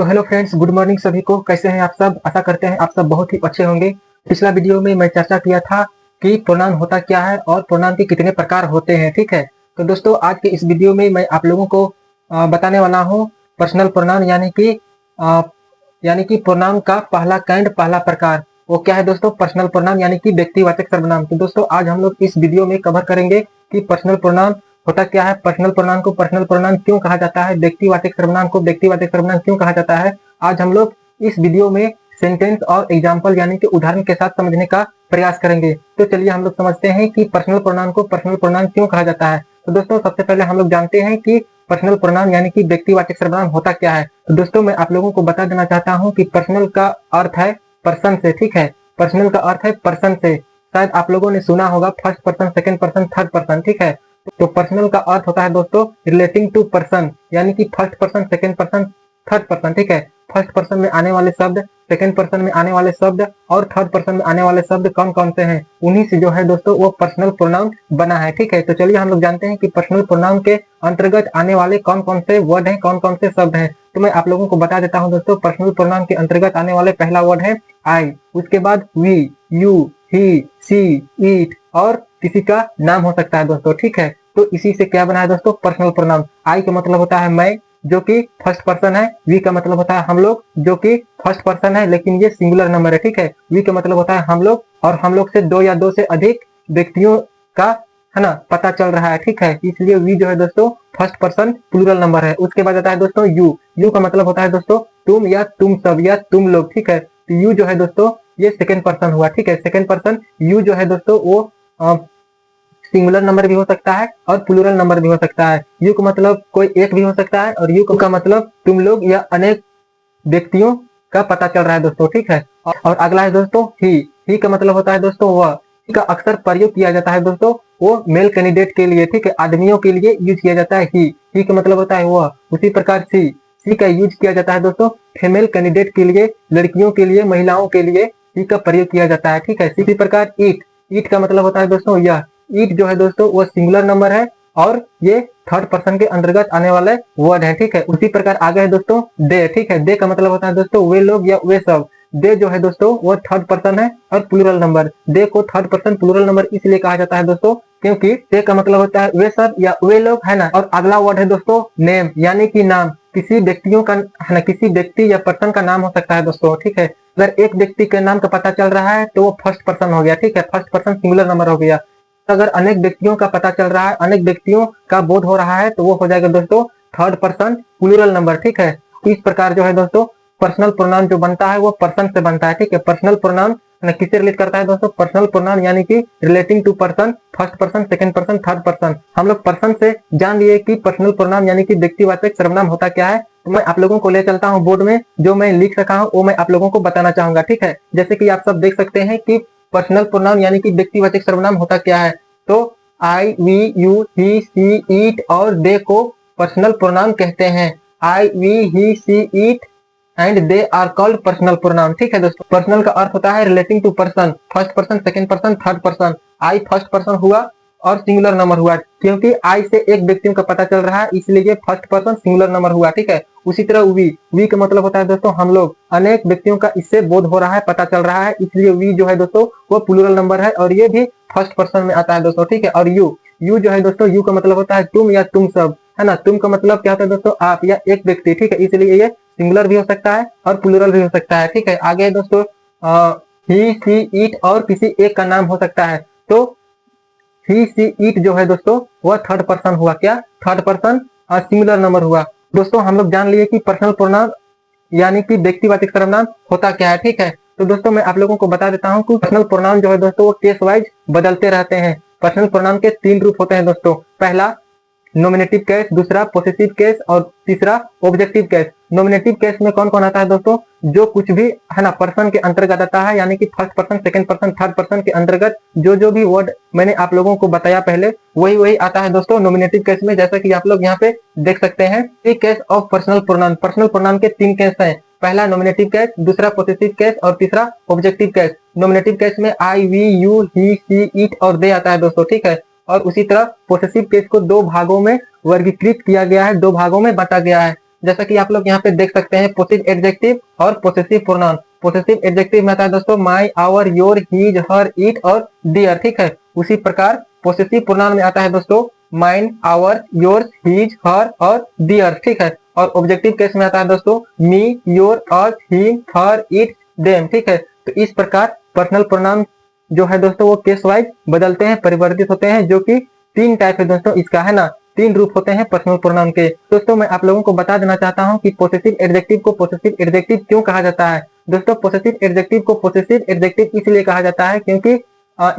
तो hello friends, good morning सभी को। कैसे हैं आप सब? आशा करते हैं आप सब बहुत ही अच्छे होंगे। पिछला वीडियो में मैं चर्चा किया था कि प्रोनाउन होता क्या है और प्रोनाउन के कितने प्रकार होते हैं। ठीक है, तो दोस्तों आज के इस वीडियो में मैं आप लोगों को बताने वाला हूँ पर्सनल प्रोनाउन यानी कि प्रोनाउन का पहला काइंड, पहला प्रकार। वो क्या है दोस्तों? पर्सनल प्रोनाउन यानी कि व्यक्तिवाचक सर्वनाम। तो दोस्तों आज हम लोग इस वीडियो में कवर करेंगे कि पर्सनल प्रोनाउन होता क्या है, पर्सनल प्रोनाउन को पर्सनल प्रोनाउन क्यों कहा जाता है, व्यक्तिवाचक सर्वनाम को व्यक्तिवाचक सर्वनाम क्यों कहा जाता है। आज हम लोग इस वीडियो में सेंटेंस और एग्जाम्पल यानी कि उदाहरण के साथ समझने का प्रयास करेंगे। तो चलिए हम लोग समझते हैं कि पर्सनल प्रोनाउन को पर्सनल प्रोनाउन क्यों कहा जाता है। तो दोस्तों सबसे पहले हम लोग जानते हैं कि पर्सनल प्रोनाउन यानी कि व्यक्तिवाचक सर्वनाम होता क्या है। तो दोस्तों मैं आप लोगों को बता देना चाहता हूँ कि पर्सनल का अर्थ है पर्सन से। ठीक है, पर्सनल का अर्थ है पर्सन से। शायद आप लोगों ने सुना होगा first person, second person, third person. ठीक है, तो पर्सनल का अर्थ होता है दोस्तों रिलेटिंग टू पर्सन, यानी कि first person, second person, third person. ठीक है, फर्स्ट पर्सन में आने वाले शब्द, सेकंड पर्सन में आने वाले शब्द और थर्ड पर्सन में आने वाले शब्द कौन कौन से हैं, उन्हीं से जो है दोस्तों वो पर्सनल प्रोनाउन बना है। ठीक है, तो चलिए हम लोग जानते हैं कि पर्सनल प्रोनाउन के अंतर्गत आने वाले कौन कौन से वर्ड हैं, कौन कौन से शब्द हैं। तो मैं आप लोगों को बता देता हूं दोस्तों, पर्सनल प्रोनाउन के अंतर्गत आने वाले पहला वर्ड है आई, उसके बाद we, you, he, she, it और किसी का नाम हो सकता है दोस्तों। ठीक है, तो इसी से क्या बना है दोस्तों पर्सनल प्रोनाउन। आई का मतलब होता है मैं, जो कि फर्स्ट पर्सन है। वी का मतलब होता है हम लोग, जो कि फर्स्ट पर्सन है लेकिन ये सिंगुलर नंबर है। ठीक है, वी का मतलब होता है हम लोग और हम लोग से दो या दो से अधिक व्यक्तियों का है ना पता चल रहा है। ठीक है, इसलिए वी जो है दोस्तों फर्स्ट पर्सन प्लूरल नंबर है। उसके बाद आता है दोस्तों यू। यू का मतलब होता है दोस्तों तुम या तुम सब या तुम लोग। ठीक है, तो यू जो है दोस्तों ये सेकेंड पर्सन हुआ। ठीक है, सेकेंड पर्सन यू जो है दोस्तों वो सिंगुलर नंबर भी हो सकता है और प्लूरल नंबर भी हो सकता है। यू का मतलब कोई एक भी हो सकता है और यू का मतलब तुम लोग या अनेक व्यक्तियों का पता चल रहा है दोस्तों। ठीक है, और अगला है दोस्तों ही। ही का मतलब होता है दोस्तों वह। ही का अक्सर प्रयोग किया जाता है दोस्तों वो मेल कैंडिडेट के लिए। ठीक है, आदमियों के लिए यूज किया जाता है ही। ही का मतलब होता है वह। उसी प्रकार सी, सी का यूज किया जाता है दोस्तों फीमेल कैंडिडेट के लिए, लड़कियों के लिए, महिलाओं के लिए ही का प्रयोग किया जाता है। ठीक है, इसी प्रकार ईट। ईट का मतलब होता है दोस्तों यह। ईट जो है दोस्तों वो सिंगुलर नंबर है और ये थर्ड पर्सन के अंतर्गत आने वाले वर्ड है। ठीक है, उसी प्रकार आगे है दोस्तों दे। ठीक है, दे का मतलब होता है दोस्तों वे लोग या वे सब। दे जो है दोस्तों वो थर्ड पर्सन है और प्लूरल नंबर। दे को थर्ड पर्सन प्लूरल नंबर इसलिए कहा जाता है दोस्तों क्योंकि दे का मतलब होता है वे सब या वे लोग, है ना। और अगला वर्ड है दोस्तों नेम, यानी कि नाम। किसी व्यक्तियों का है ना, किसी व्यक्ति या पर्सन का नाम हो सकता है दोस्तों। ठीक है, अगर एक व्यक्ति के नाम का पता चल रहा है तो वो फर्स्ट पर्सन हो गया। ठीक है, फर्स्ट पर्सन सिंगुलर नंबर हो गया। अगर अनेक व्यक्तियों का पता चल रहा है, अनेक व्यक्तियों का बोध हो रहा है तो वो हो जाएगा दोस्तों थर्ड पर्सन प्लूरल नंबर। ठीक है, इस प्रकार जो है दोस्तों पर्सनल प्रोनाउन जो बनता है वो पर्सन से बनता है। ठीक है, पर्सनल प्रोनाउन किससे रिलेट करता है दोस्तों? पर्सनल प्रोनाउन यानी कि relating to person, first person, second person, third person. हम लोग पर्सन से जान लिए कि पर्सनल प्रोनाउन यानी कि व्यक्तिवाचक सर्वनाम होता क्या है। तो मैं आप लोगों को ले चलता हूँ बोर्ड में, जो मैं लिख रखा हूँ वो मैं आप लोगों को बताना चाहूंगा। ठीक है, जैसे कि आप सब देख सकते हैं कि पर्सनल प्रोनाउन यानी कि व्यक्तिवाचक सर्वनाम होता क्या है। तो I, we, you, he, she, it और दे को पर्सनल प्रोनाउन कहते हैं। I, we, he, she, it and they are called personal pronoun. ठीक है दोस्तों, पर्सनल का अर्थ होता है relating to person, first person, second person, third person. I first person हुआ और सिंगुलर नंबर हुआ क्योंकि आई से एक व्यक्तियों का पता चल रहा है इसलिए फर्स्ट पर्सन सिंगुलर नंबर हुआ। ठीक है, उसी तरह वी। वी का मतलब होता है दोस्तों हम लोग, अनेक व्यक्तियों का इससे बोध हो रहा है, पता चल रहा है, इसलिए वी जो है दोस्तों वो प्लूरल नंबर है और ये भी फर्स्ट पर्सन में आता है दोस्तों। ठीक है, और यू। यू जो है दोस्तों यू का मतलब होता है तुम या तुम सब, है ना। तुम का मतलब क्या होता है दोस्तों आप या एक व्यक्ति। ठीक है, इसलिए ये सिंगुलर भी हो सकता है और प्लूरल भी हो सकता है। ठीक है, आगे दोस्तों ही, सी, इट और किसी एक का नाम हो सकता है। तो ही, सी, इट जो है दोस्तों वह थर्ड पर्सन हुआ। क्या? थर्ड पर्सन सिंगुलर नंबर हुआ। दोस्तों हम लोग जान लिए कि पर्सनल प्रोनाउन यानी कि व्यक्तिवाचक सर्वनाम होता क्या है। ठीक है, तो दोस्तों मैं आप लोगों को बता देता हूं कि पर्सनल प्रोनाउन जो है दोस्तों वो केस वाइज बदलते रहते हैं। पर्सनल प्रोनाउन के तीन रूप होते हैं दोस्तों। पहला नॉमिनेटिव केस, दूसरा पोसेसिव केस और तीसरा ऑब्जेक्टिव केस। नॉमिनेटिव केस में कौन कौन आता है दोस्तों? जो कुछ भी है ना पर्सन के अंतर्गत आता है, यानी कि first person, second person, third person के अंतर्गत जो भी वर्ड मैंने आप लोगों को बताया पहले वही वही आता है दोस्तों नॉमिनेटिव केस में। जैसा कि आप लोग यहाँ पे देख सकते हैं three case of personal pronoun. Personal pronoun के तीन केस हैं। पहला नॉमिनेटिव केस, दूसरा पोसेसिव केस और तीसरा ऑब्जेक्टिव केस। नॉमिनेटिव केस में I, we, you, he, she, it और दे आता है दोस्तों। ठीक है, और उसी तरह पोसेसिव केस को दो भागों में वर्गीकृत किया गया है, दो भागों में बांटा गया है। जैसा कि आप लोग यहाँ पे देख सकते हैं पोसेसिव एडजेक्टिव और पोसेसिव प्रोनाउन। पोसेसिव एडजेक्टिव में आता है दोस्तों my, our, your, his, her, it और डियर, ठीक है। उसी प्रकार पोसेसिव प्रोनाउन में आता है दोस्तों माइन, आवर, योर, हीज, हर और डियर, ठीक है। और ऑब्जेक्टिव केस में आता है दोस्तों me, your, us, him, her, it, them, ठीक है। तो इस प्रकार पर्सनल प्रोनाउन जो है दोस्तों वो केस वाइज बदलते हैं, परिवर्तित होते हैं, जो कि 3 टाइप है दोस्तों इसका, है ना। 3 रूप होते हैं पर्सनल प्रोनाउन के। दोस्तों मैं आप लोगों को बता देना चाहता हूं कि पोसेसिव एडजेक्टिव को पोसेसिव एडजेक्टिव क्यों कहा जाता है। दोस्तों पोसेसिव एडजेक्टिव को पोसेसिव एडजेक्टिव इसलिए कहा जाता है क्योंकि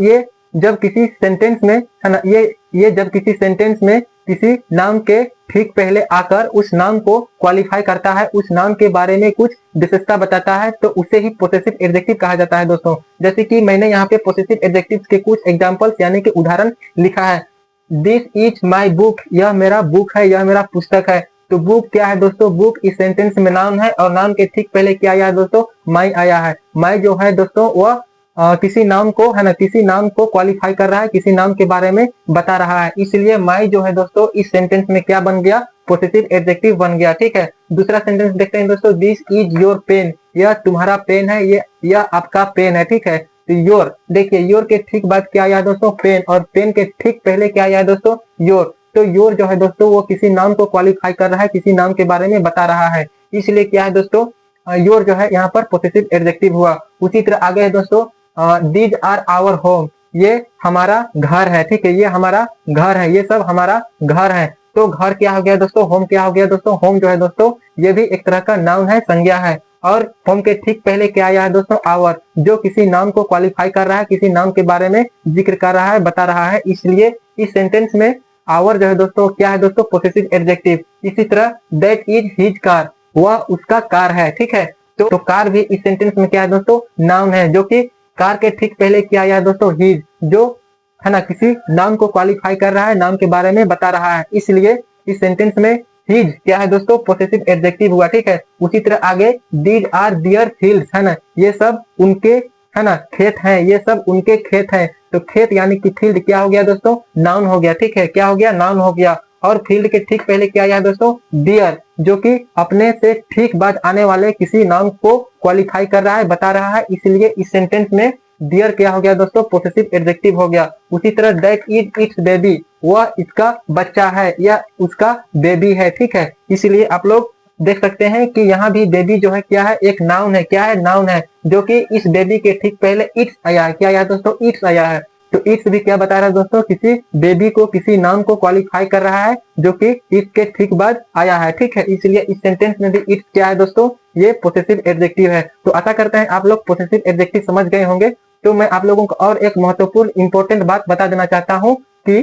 ये जब किसी सेंटेंस में, है ना, ये जब किसी सेंटेंस में किसी नाम के ठीक पहले आकर उस नाम को क्वालिफाई करता है, उस नाम के बारे में कुछ विशेषता बताता है, तो उसे ही पोसेसिव एडजेक्टिव कहा जाता है दोस्तों। जैसे कि मैंने यहाँ पे पोसेसिव एडजेक्टिव्स के कुछ एग्जांपल्स यानी कि उदाहरण लिखा है। दिस इज माई बुक, यह मेरा बुक है, यह मेरा पुस्तक है। तो बुक क्या है दोस्तों, बुक इस सेंटेंस में नाउन है और नाउन के ठीक पहले क्या आया है दोस्तों, माई आया है। माई जो है दोस्तों वह किसी नाम को, है ना, किसी नाम को क्वालिफाई कर रहा है, किसी नाम के बारे में बता रहा है, इसलिए माई जो है दोस्तों इस सेंटेंस में क्या बन गया, पोसेसिव एडजेक्टिव बन गया, ठीक है। दूसरा सेंटेंस देखते हैं दोस्तों, दिस इज योर पेन, यह तुम्हारा पेन है, यह आपका पेन है, ठीक है। तो योर, देखिए योर के ठीक बाद क्या आया दोस्तों, पेन, और पेन के ठीक पहले क्या आया दोस्तों, योर। तो योर जो है दोस्तों वो किसी नाम को क्वालिफाई कर रहा है, किसी नाम के बारे में बता रहा है, इसलिए क्या है दोस्तों योर जो है यहाँ पर पोसेसिव एडजेक्टिव हुआ। उसी तरह आगे है दोस्तों दीज आर आवर होम, ये हमारा घर है, ठीक है, ये हमारा घर है, ये सब हमारा घर है। तो घर क्या हो गया दोस्तों, होम क्या हो गया दोस्तों, होम जो है दोस्तों ये भी एक तरह का नाउन है, संज्ञा है। और होम के ठीक पहले क्या आया है दोस्तों, आवर, जो किसी नाम को क्वालिफाई कर रहा है, किसी नाम के बारे में जिक्र कर रहा है, बता रहा है, इसलिए इस सेंटेंस में आवर जो है दोस्तों क्या है दोस्तों, पोसेसिव एडजेक्टिव। इसी तरह दैट इज हिज कार, वह उसका कार है, ठीक है। तो कार भी इस सेंटेंस में क्या है दोस्तों, नाउन है, जो कि कार के ठीक पहले क्या आया दोस्तों, हिज, जो है ना किसी नाम को क्वालिफाई कर रहा है, नाम के बारे में बता रहा है, इसलिए इस सेंटेंस में हिज क्या है दोस्तों, पोसेसिव एडजेक्टिव हुआ, ठीक है। उसी तरह आगे दीज आर देयर फील्ड्स, है ना, ये सब उनके, है ना, खेत हैं, ये सब उनके खेत हैं। तो खेत यानी कि फील्ड क्या हो गया दोस्तों, नाउन हो गया, ठीक है, क्या हो गया, नाउन हो गया। और फील्ड के ठीक पहले क्या आया दोस्तों, डियर, जो कि अपने से ठीक बाद आने वाले किसी नाम को क्वालिफाई कर रहा है, बता रहा है, इसलिए इस सेंटेंस में डियर क्या हो गया दोस्तों, पोसेसिव एडजेक्टिव हो गया। उसी तरह दैट इज इट्स बेबी, वह इसका बच्चा है या उसका बेबी है, ठीक है। इसलिए आप लोग देख सकते हैं कि यहाँ भी बेबी जो है क्या है, एक नाउन है, क्या है, नाउन है, जो कि इस बेबी के ठीक पहले इट्स आया है, क्या आया दोस्तों, इट्स आया है। तो इट्स भी क्या बता रहा है दोस्तों, किसी बेबी को, किसी नाम को क्वालिफाई कर रहा है, जो कि इट्स के ठीक बाद आया है, ठीक है। इसलिए इस सेंटेंस में भी इट्स क्या है दोस्तों, ये पोसेसिव एडजेक्टिव है। तो आशा करते हैं आप लोग पोसेसिव एडजेक्टिव समझ गए होंगे। तो मैं आप लोगों को और एक महत्वपूर्ण इंपॉर्टेंट बात बता देना चाहता हूँ कि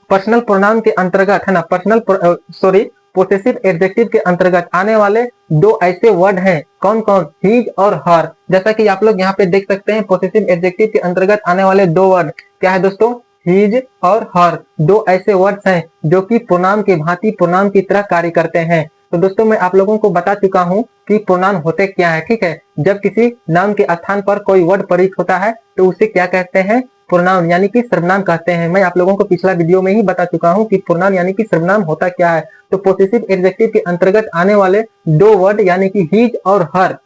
पर्सनल प्रोनाउन के अंतर्गत, है ना, पोसेसिव एडजेक्टिव के अंतर्गत आने वाले 2 ऐसे वर्ड हैं, कौन कौन, हिज और हर। जैसा कि आप लोग यहाँ पे देख सकते हैं पोसेसिव एडजेक्टिव के अंतर्गत आने वाले 2 वर्ड क्या है दोस्तों, हिज और हर। 2 ऐसे वर्ड्स हैं जो कि प्रोनाउन के भांति प्रोनाउन की तरह कार्य करते हैं। तो दोस्तों मैं आप लोगों को बता चुका हूँ कि प्रोनाउन होते क्या है, ठीक है। जब किसी नाम के स्थान पर कोई वर्ड प्रयुक्त होता है तो उसे क्या कहते हैं, प्रोनाउन यानी कि सर्वनाम कहते हैं। मैं आप लोगों को पिछला वीडियो में ही बता चुका हूं कि प्रोनाउन यानी कि सर्वनाम होता क्या है। तो पोसेसिव एडजेक्टिव के अंतर्गत आने वाले 2 वर्ड यानी कि हिज और हर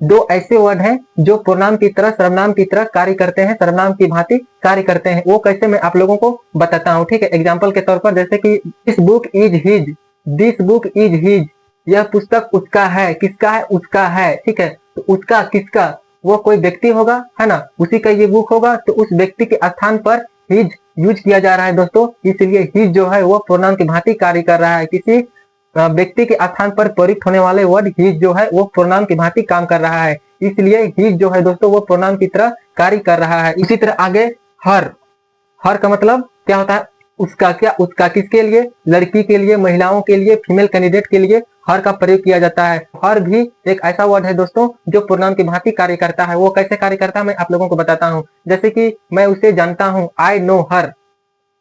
2 ऐसे वर्ड हैं जो प्रोनाउन की तरह, सर्वनाम की तरह कार्य करते हैं, सर्वनाम की भांति कार्य करते हैं। वो कैसे मैं आप लोगों को बताता हूँ, ठीक है। एग्जाम्पल के तौर पर जैसे कि this book is his, this book is his, यह पुस्तक उसका है, किसका है, उसका है, ठीक है। तो उसका किसका, वो कोई व्यक्ति होगा, है ना, उसी का ये बुक होगा, तो उस व्यक्ति के स्थान पर हिज यूज किया जा रहा है दोस्तों, इसलिए हिज जो है वो प्रोनाउन की भांति कार्य कर रहा है। किसी व्यक्ति के स्थान पर प्रयुक्त होने वाले वर्ड हिज जो है वो प्रोनाउन की भांति काम कर रहा है, इसलिए हिज जो है दोस्तों वो प्रोनाउन की तरह कार्य कर रहा है। इसी तरह आगे हर, हर का मतलब क्या होता है, उसका, क्या, उसका किसके लिए, लड़की के लिए, महिलाओं के लिए, फीमेल कैंडिडेट के लिए हर का प्रयोग किया जाता है। हर भी एक ऐसा वर्ड है दोस्तों जो प्रोनाउन की भांति कार्य करता है। वो कैसे कार्य करता है मैं आप लोगों को बताता हूँ। जैसे कि मैं उसे जानता हूँ, I know her,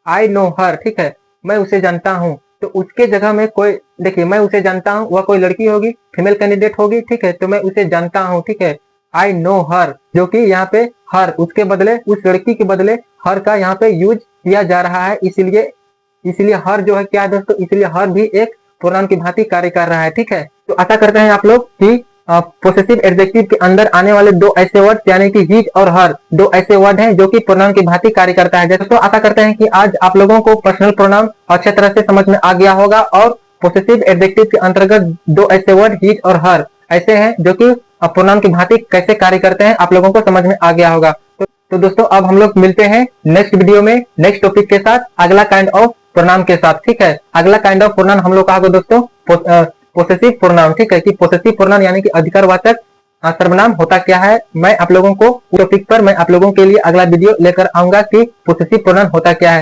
I know हर, ठीक है, मैं उसे जानता हूँ। तो उसके जगह में कोई, देखिए मैं उसे जानता हूँ, वह कोई लड़की होगी, फीमेल कैंडिडेट होगी, ठीक है, तो मैं उसे जानता हूँ, ठीक है, आई नो हर, जो कि यहाँ पे हर, उसके बदले, उस लड़की के बदले हर का यहाँ पे यूज किया जा रहा है, इसलिए हर जो है क्या है दोस्तों, इसलिए हर भी एक प्रोनाउन की भांति कार्य कर रहा है। ठीक है, तो आशा करते हैं आप लोग कि पोसेसिव एडजेक्टिव के अंदर आने वाले दो ऐसे वर्ड यानी कि हिज और हर, दो ऐसे वर्ड हैं जो कि प्रोनाउन की भांति कार्य करता है। दोस्तों आशा करते हैं कि आज आप लोगों को पर्सनल प्रोनाउन अच्छे तरह से समझ में आ गया होगा और पोसेसिव एडजेक्टिव के अंतर्गत दो ऐसे वर्ड हिज और हर ऐसे हैं जो कि प्रोनाउन की भांति कैसे कार्य करते हैं आप लोगों को समझ में आ गया होगा। तो दोस्तों अब हम लोग मिलते हैं नेक्स्ट वीडियो में नेक्स्ट टॉपिक के साथ, अगला काइंड ऑफ प्रोनाउन के साथ। ठीक है, अगला काइंड ऑफ प्रोनाउन हम लोग कहा दोस्तों पोसेसिव प्रोनाउन। ठीक है, कि पोसेसिव प्रोनाउन यानी कि अधिकारवाचक सर्वनाम होता क्या है, मैं आप लोगों को टॉपिक पर मैं आप लोगों के लिए अगला वीडियो लेकर आऊंगा कि पोसेसिव प्रोनाउन होता क्या है।